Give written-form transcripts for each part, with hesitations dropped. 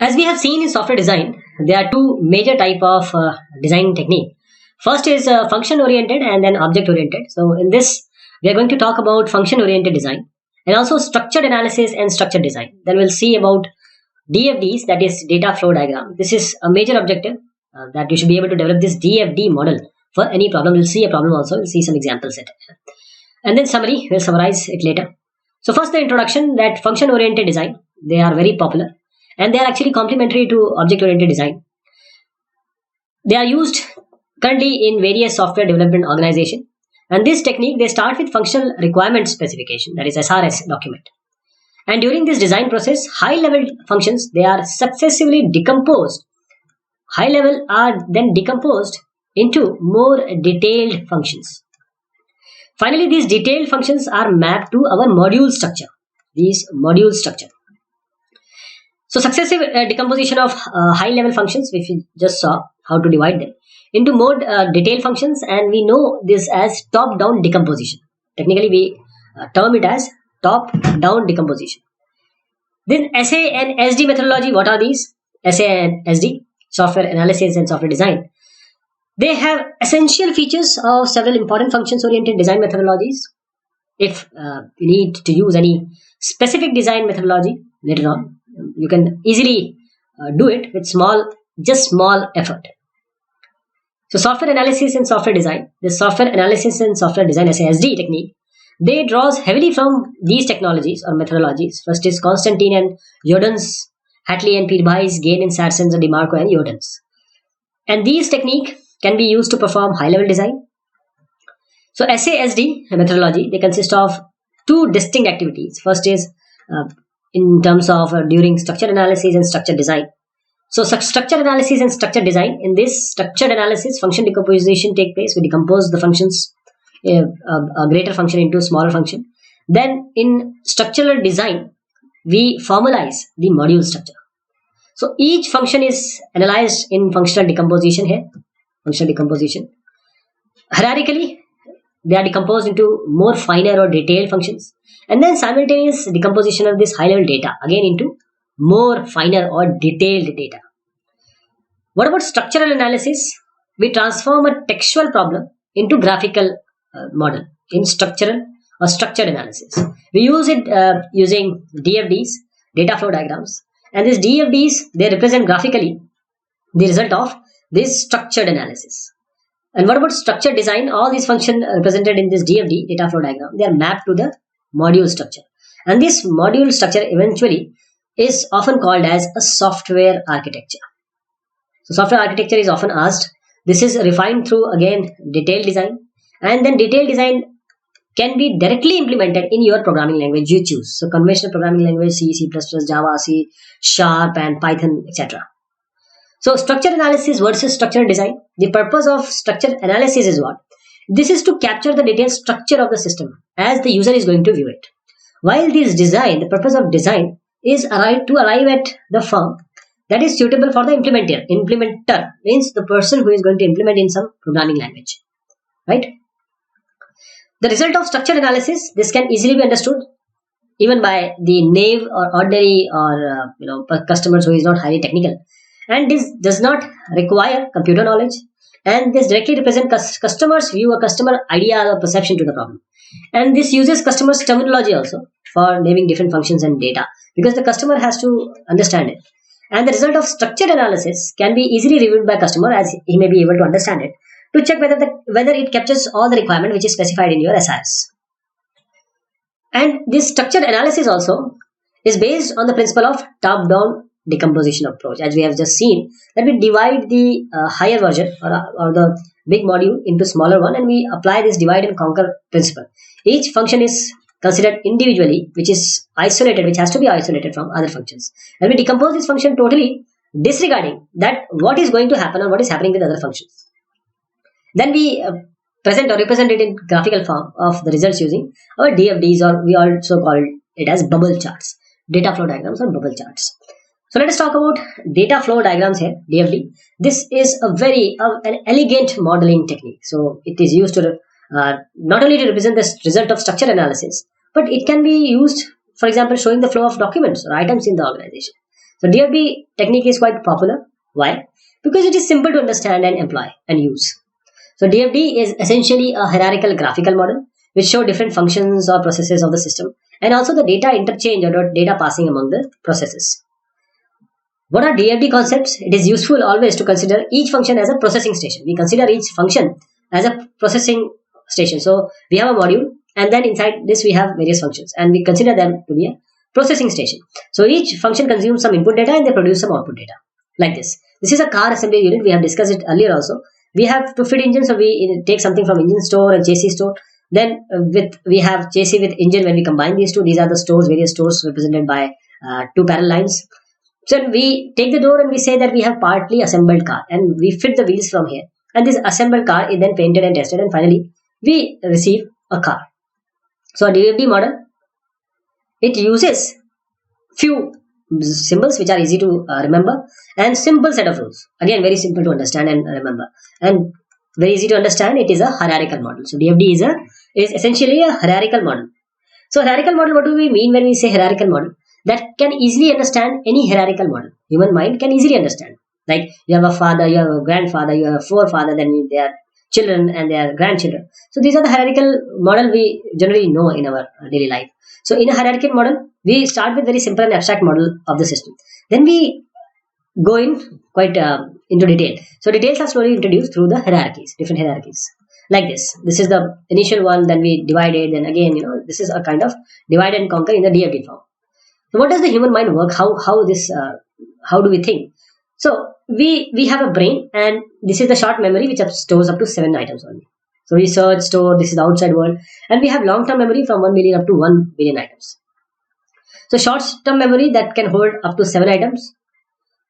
As we have seen in software design, there are two major type of design technique. First is function oriented and then object oriented. So in this, we are going to talk about function oriented design and also structured analysis and structured design. Then we'll see about DFDs, that is data flow diagram. This is a major objective that you should be able to develop this DFD model for any problem. We'll see a problem also. We'll see some examples set. And then summary, we'll summarize it later. So first the introduction, that function oriented design, they are very popular and they are actually complementary to object oriented design. They are used currently in various software development organization, and this technique, they start with functional requirement specification, that is SRS document, and during this design process high level functions, they are successively decomposed. High level are then decomposed into more detailed functions. Finally, these detailed functions are mapped to our module structure. These module structure. So successive decomposition of high level functions, which we just saw how to divide them into more detailed functions, and we know this as top down decomposition. Technically we term it as top down decomposition. Then SA and SD methodology, what are these? SA and SD, software analysis and software design. They have essential features of several important functions oriented design methodologies. If you need to use any specific design methodology later on, you can easily do it with small effort. So software analysis and software design, this software analysis and software design SASD technique, they draws heavily from these technologies or methodologies. First is Constantine and Jordaens, Hatley and Peerby's, Gain and Sarsens, and DeMarco and Jordaens. And these technique can be used to perform high level design. So SASD methodology, they consist of two distinct activities. First is in terms of during structured analysis and structured design. So structured analysis and structured design. In this structured analysis, function decomposition take place. We decompose the functions, a greater function into a smaller function. Then in structural design, we formalize the module structure. So each function is analyzed in functional decomposition here. Functional decomposition. Hierarchically, they are decomposed into more finer or detailed functions, and then simultaneous decomposition of this high level data again into more finer or detailed data. What about structural analysis? We transform a textual problem into graphical model in structural or structured analysis. We use it using DFDs, data flow diagrams, and these DFDs, they represent graphically the result of this structured analysis. And what about structured design? All these functions represented in this DFD, data flow diagram, they are mapped to the module structure. And this module structure eventually is often called as a software architecture. So software architecture is often asked. This is refined through, again, detailed design. And then detailed design can be directly implemented in your programming language you choose. So conventional programming language, C, C++, Java, C, Sharp, and Python, etc. So structure analysis versus structural design. The purpose of structure analysis is what? This is to capture the detailed structure of the system as the user is going to view it. While this design, the purpose of design is to arrive at the form that is suitable for the implementer. Implementer means the person who is going to implement in some programming language. Right? The result of structured analysis, this can easily be understood even by the naive or ordinary or customers who is not highly technical. And this does not require computer knowledge, and this directly represents customers' view, a customer idea or perception to the problem. And this uses customers' terminology also for naming different functions and data, because the customer has to understand it. And the result of structured analysis can be easily reviewed by customer, as he may be able to understand it, to check whether it captures all the requirement which is specified in your SRS. And this structured analysis also is based on the principle of top-down decomposition approach, as we have just seen, that we divide the higher version or the big module into smaller one, and we apply this divide and conquer principle. Each function is considered individually, which is isolated, which has to be isolated from other functions, and we decompose this function totally, disregarding that what is going to happen or what is happening with other functions. Then we present or represent it in graphical form of the results using our DFDs, or we also call it as bubble charts, data flow diagrams or bubble charts. So let us talk about data flow diagrams here, DFD. This is an elegant modeling technique. So it is used to not only to represent the result of structure analysis, but it can be used, for example, showing the flow of documents or items in the organization. So DFD technique is quite popular. Why? Because it is simple to understand and employ and use. So DFD is essentially a hierarchical graphical model which show different functions or processes of the system and also the data interchange or data passing among the processes. What are DFD concepts? It is useful always to consider each function as a processing station. We consider each function as a processing station. So we have a module and then inside this we have various functions and we consider them to be a processing station. So each function consumes some input data and they produce some output data like this. This is a car assembly unit. We have discussed it earlier also. We have to fit engine, so we take something from engine store and chassis store. Then we have chassis with engine. When we combine these two, these are the stores, various stores represented by two parallel lines. So we take the door and we say that we have partly assembled car and we fit the wheels from here. And this assembled car is then painted and tested and finally we receive a car. So a DFD model, it uses few symbols which are easy to remember and simple set of rules. Again, very simple to understand and remember and very easy to understand. It is a hierarchical model. So DFD is essentially a hierarchical model. So hierarchical model, what do we mean when we say hierarchical model? That can easily understand any hierarchical model. Human mind can easily understand. Like you have a father, you have a grandfather, you have a forefather, then there are children and their grandchildren. So these are the hierarchical model we generally know in our daily life. So in a hierarchical model, we start with very simple and abstract model of the system. Then we go in quite into detail. So details are slowly introduced through the hierarchies, different hierarchies. Like this. This is the initial one, then we divide it, then again, this is a kind of divide and conquer in the DFD form. So what does the human mind work? How do we think? So we have a brain and this is the short memory which stores up to 7 items only. So we search, store, this is the outside world, and we have long-term memory from 1 million up to 1 billion items. So short-term memory that can hold up to 7 items.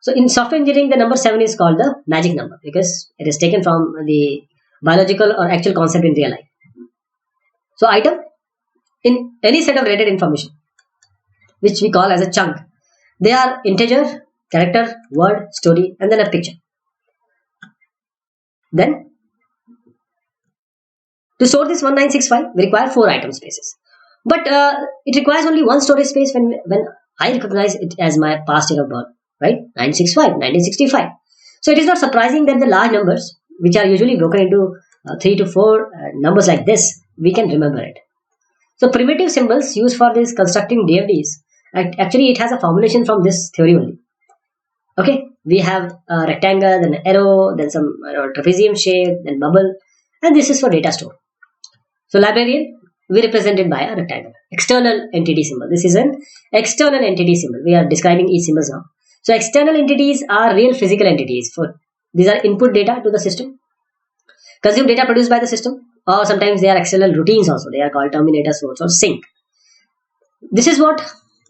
So in software engineering, the number 7 is called the magic number because it is taken from the biological or actual concept in real life. So item in any set of related information, which we call as a chunk. They are integer, character, word, story, and then a picture. Then to store this 1965, we require 4 item spaces. But it requires only one storage space when I recognize it as my past year of birth, right? 965, 1965. So it is not surprising that the large numbers, which are usually broken into 3 to 4 numbers like this, we can remember it. So primitive symbols used for this constructing DFDs, actually it has a formulation from this theory only. Okay, we have a rectangle, then an arrow, then some trapezium shape, then bubble, and this is for data store. So librarian, we represent it by a rectangle. External entity symbol. This is an external entity symbol. We are describing each symbols now. So external entities are real physical entities. These are input data to the system, consume data produced by the system, or sometimes they are external routines also. They are called terminator, source, or sink. This is what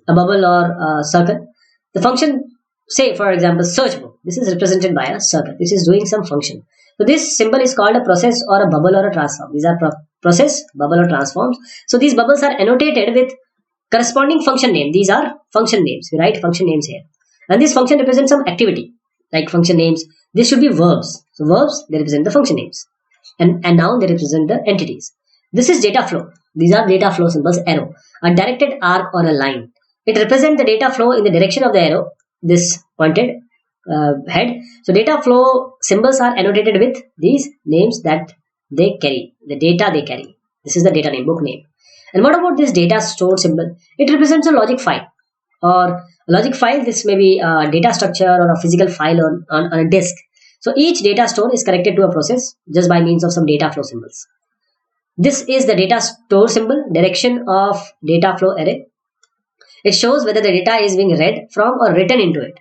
a bubble or a circle. The function, say for example, search book. This is represented by a circle. This is doing some function. So this symbol is called a process or a bubble or a transform. These are process, bubble or transforms. So these bubbles are annotated with corresponding function name. These are function names. We write function names here. And this function represents some activity, like function names. This should be verbs. So verbs, they represent the function names. And noun, they represent the entities. This is data flow. These are data flow symbols, arrow. A directed arc or a line. It represents the data flow in the direction of the arrow, this pointed head. So data flow symbols are annotated with these names that they carry, the data they carry. This is the data name, book name. And what about this data stored symbol? It represents a logic file. Or a logic file, this may be a data structure or a physical file on a disk. So each data store is connected to a process just by means of some data flow symbols. This is the data store symbol, direction of data flow array. It shows whether the data is being read from or written into it.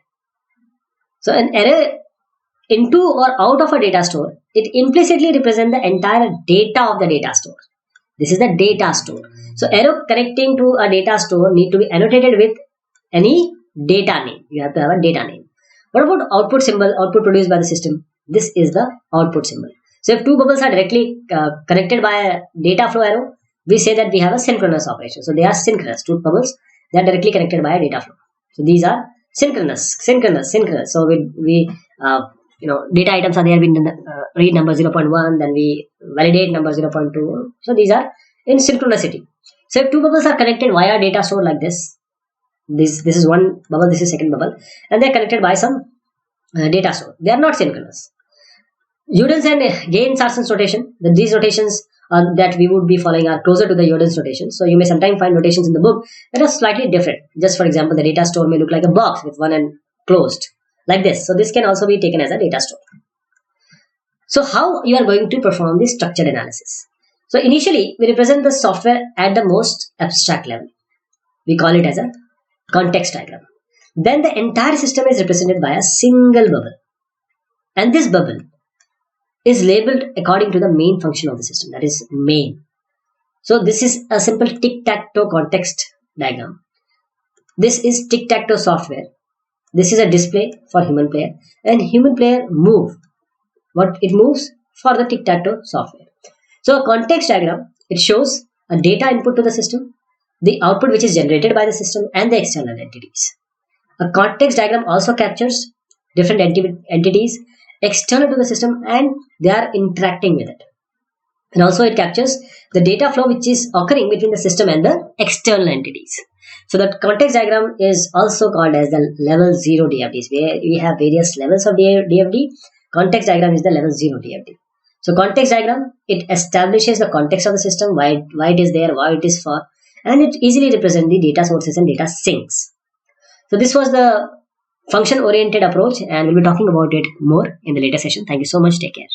So an array into or out of a data store, it implicitly represents the entire data of the data store. This is the data store. So arrow connecting to a data store need to be annotated with any data name. You have to have a data name. What about output symbol, output produced by the system? This is the output symbol. So if two bubbles are directly connected by a data flow arrow, we say that we have a synchronous operation. So they are synchronous. Two bubbles, they are directly connected by a data flow. So these are synchronous. So we data items are there. We read number 0.1, then we validate number 0.2. So these are in synchronicity. So if two bubbles are connected via data store like this, This is one bubble, this is second bubble, and they're connected by some data store. They are not synchronous. Jordan's and Gaines-Parsons rotation, these rotations that we would be following are closer to the Jordan's rotation. So you may sometimes find rotations in the book that are slightly different. Just for example, the data store may look like a box with one end closed, like this. So this can also be taken as a data store. So how you are going to perform this structured analysis? So initially, we represent the software at the most abstract level. We call it as a context diagram. Then the entire system is represented by a single bubble. And this bubble is labeled according to the main function of the system, that is main. So this is a simple tic-tac-toe context diagram. This is tic-tac-toe software. This is a display for human player, and human player move what it moves for the tic-tac-toe software. So a context diagram, it shows a data input to the system, the output which is generated by the system, and the external entities. A context diagram also captures different entities external to the system and they are interacting with it. And also it captures the data flow which is occurring between the system and the external entities. So the context diagram is also called as the level 0 DFDs, where we have various levels of DFD. Context diagram is the level 0 DFD. So context diagram, it establishes the context of the system, why it is there, why it is for, and it easily represents the data sources and data sinks. So this was the function oriented approach, and we'll be talking about it more in the later session. Thank you so much. Take care.